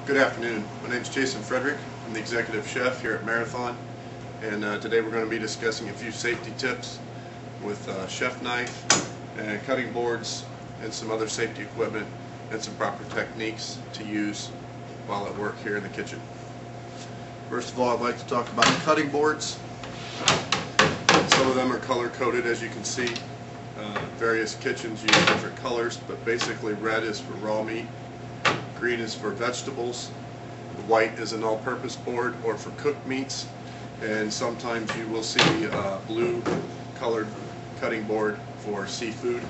Good afternoon. My name is Jason Frederick. I'm the executive chef here at Marathon, and today we're going to be discussing a few safety tips with chef knife and cutting boards and some other safety equipment and some proper techniques to use while at work here in the kitchen. First of all, I'd like to talk about cutting boards. Some of them are color coded, as you can see. Various kitchens use different colors, but basically red is for raw meat, green is for vegetables, white is an all-purpose board or for cooked meats, and sometimes you will see a blue colored cutting board for seafood.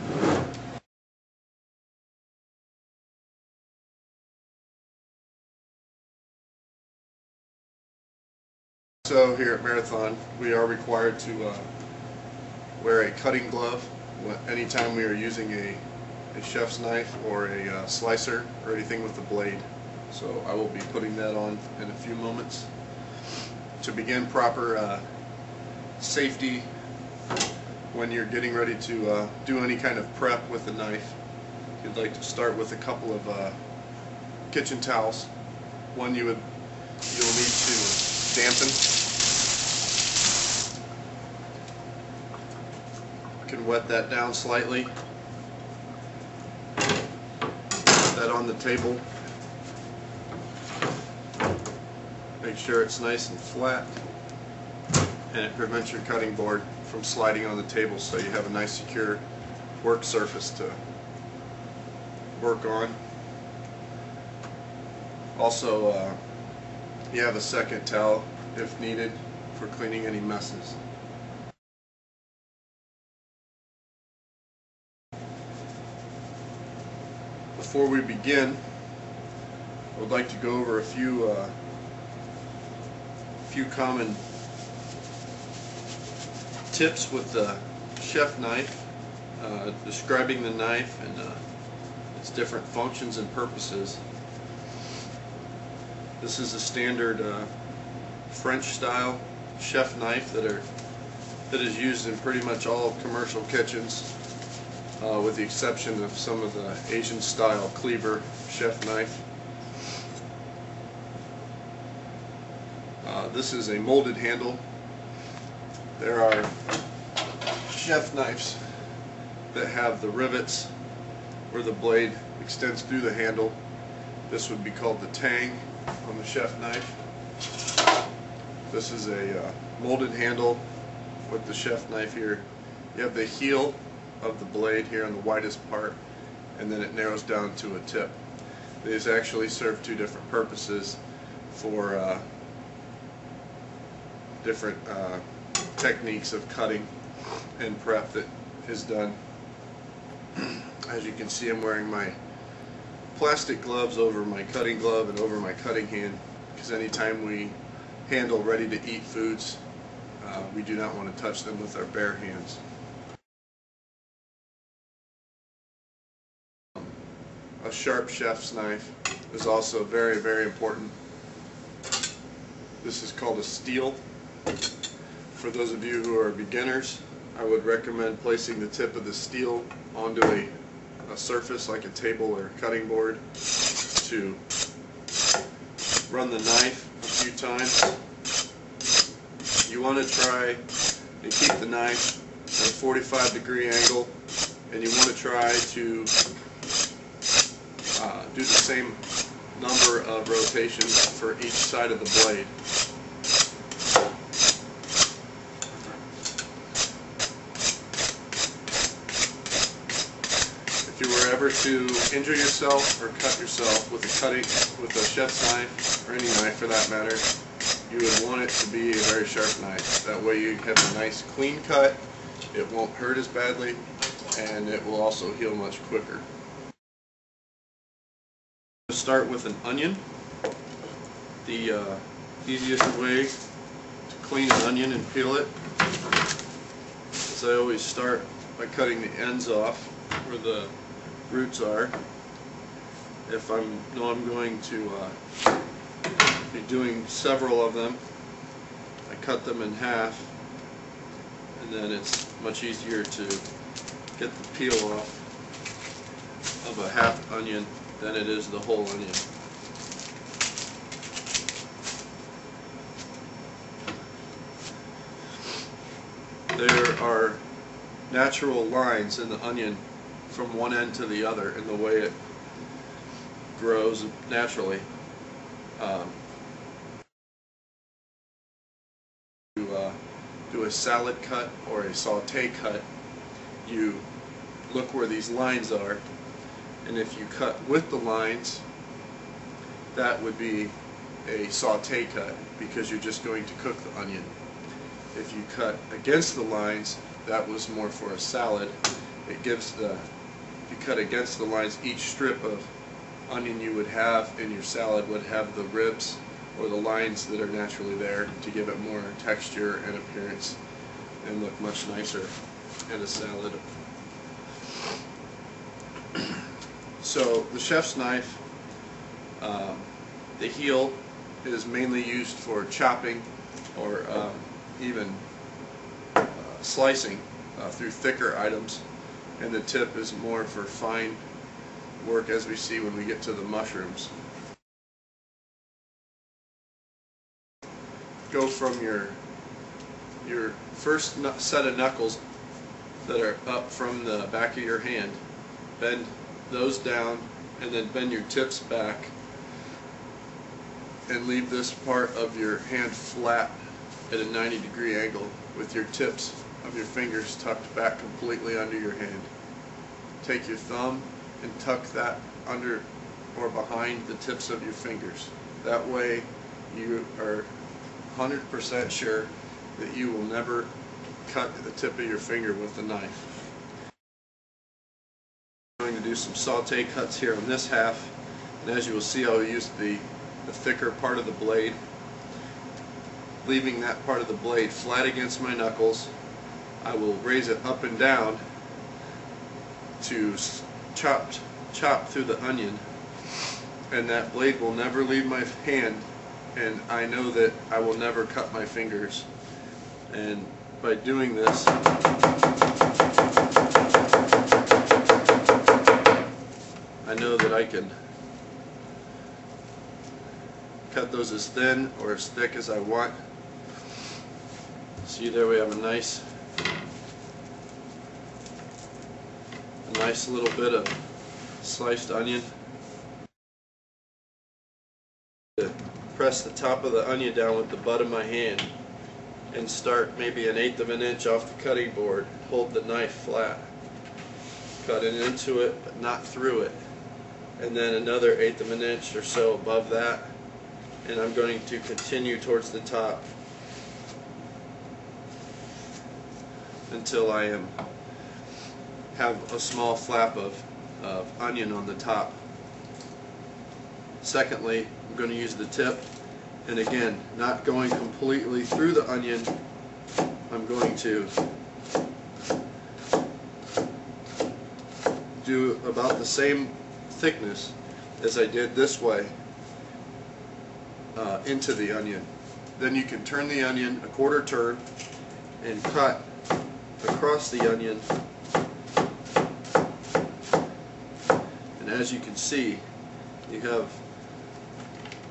So here at Marathon, we are required to wear a cutting glove anytime we are using a chef's knife or a slicer or anything with a blade. So I will be putting that on in a few moments. To begin proper safety when you're getting ready to do any kind of prep with a knife, you'd like to start with a couple of kitchen towels. One you'll need to dampen. You can wet that down slightly. That on the table. Make sure it's nice and flat, and it prevents your cutting board from sliding on the table, so you have a nice secure work surface to work on. Also, you have a second towel if needed for cleaning any messes. Before we begin, I would like to go over a few common tips with the chef knife, describing the knife and its different functions and purposes. This is a standard French style chef knife that is used in pretty much all commercial kitchens, with the exception of some of the Asian style cleaver chef knife. This is a molded handle. There are chef knives that have the rivets where the blade extends through the handle. This would be called the tang on the chef knife. This is a molded handle with the chef knife here. You have the heel of the blade here on the widest part, and then it narrows down to a tip. These actually serve two different purposes for different techniques of cutting and prep that is done. As you can see, I'm wearing my plastic gloves over my cutting glove and over my cutting hand, because anytime we handle ready to eat foods, we do not want to touch them with our bare hands. A sharp chef's knife is also very, very important. This is called a steel. For those of you who are beginners, I would recommend placing the tip of the steel onto a surface like a table or a cutting board to run the knife a few times. You want to try and keep the knife at a 45-degree angle, and you want to try to do the same number of rotations for each side of the blade. If you were ever to injure yourself or cut yourself with a chef's knife, or any knife for that matter, you would want it to be a very sharp knife. That way you have a nice clean cut, it won't hurt as badly, and it will also heal much quicker. Start with an onion. The easiest way to clean an onion and peel it is I always start by cutting the ends off where the roots are. If I know I'm going to be doing several of them, I cut them in half, and then it's much easier to get the peel off of a half onion than it is the whole onion. there are natural lines in the onion from one end to the other in the way it grows naturally. Do a salad cut or a saute cut, you look where these lines are, and if you cut with the lines, that would be a saute cut because you're just going to cook the onion. If you cut against the lines, that was more for a salad. It gives the, if you cut against the lines, each strip of onion you would have in your salad would have the ribs or the lines that are naturally there to give it more texture and appearance and look much nicer in a salad. So the chef's knife, the heel is mainly used for chopping or even slicing through thicker items, and the tip is more for fine work, as we see when we get to the mushrooms. Go from your first set of knuckles that are up from the back of your hand, bend those down, and then bend your tips back and leave this part of your hand flat at a 90-degree angle with your tips of your fingers tucked back completely under your hand. Take your thumb and tuck that under or behind the tips of your fingers. That way you are 100% sure that you will never cut the tip of your finger with the knife. I'm going to do some saute cuts here on this half, and as you will see, I'll use the thicker part of the blade, leaving that part of the blade flat against my knuckles. I will raise it up and down to chop through the onion, and that blade will never leave my hand, and I know that I will never cut my fingers. And by doing this, I know that I can cut those as thin or as thick as I want. See, there we have a nice little bit of sliced onion. Press the top of the onion down with the butt of my hand and start maybe 1/8 of an inch off the cutting board. Hold the knife flat, cut it into it but not through it, and then another 1/8 of an inch or so above that, and I'm going to continue towards the top until I have a small flap of onion on the top. Secondly, I'm going to use the tip, and again, not going completely through the onion. I'm going to do about the same thickness as I did this way into the onion. Then you can turn the onion a quarter turn and cut across the onion, and as you can see, you have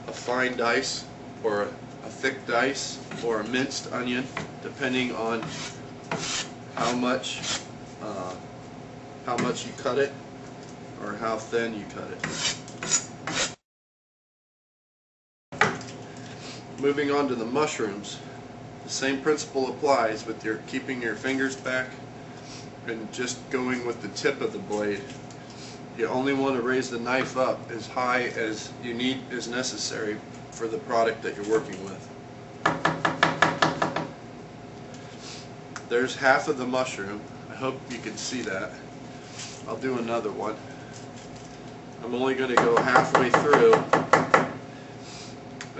a fine dice or a thick dice or a minced onion, depending on how much you cut it or how thin you cut it. Moving on to the mushrooms, the same principle applies with your keeping your fingers back and just going with the tip of the blade. You only want to raise the knife up as high as you need is necessary for the product that you're working with. There's half of the mushroom. I hope you can see that. I'll do another one. I'm only going to go halfway through,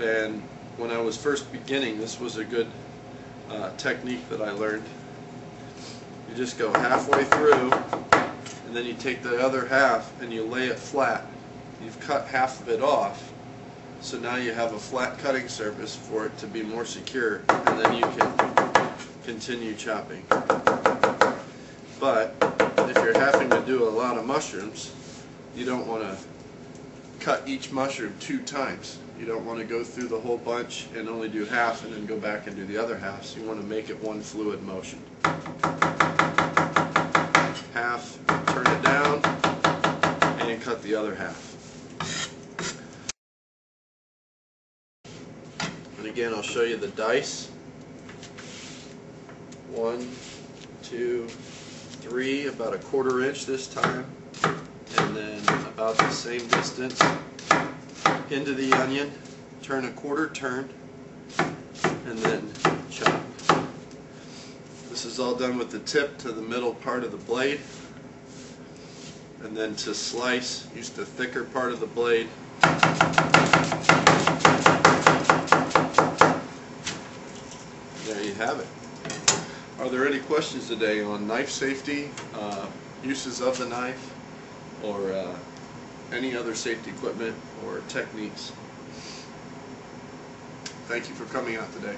and when I was first beginning, this was a good technique that I learned. You just go halfway through, and then you take the other half and you lay it flat. You've cut half of it off, so now you have a flat cutting surface for it to be more secure, and then you can continue chopping. But if you're having to do a lot of mushrooms, you don't want to cut each mushroom 2 times. You don't want to go through the whole bunch and only do half and then go back and do the other half. So you want to make it one fluid motion. other half. And again, I'll show you the dice. 1, 2, 3, about a 1/4 inch this time, and then about the same distance into the onion, turn a 1/4 turn, and then chop. This is all done with the tip to the middle part of the blade, and then to slice, use the thicker part of the blade. There you have it. Are there any questions today on knife safety, uses of the knife, or any other safety equipment or techniques? Thank you for coming out today.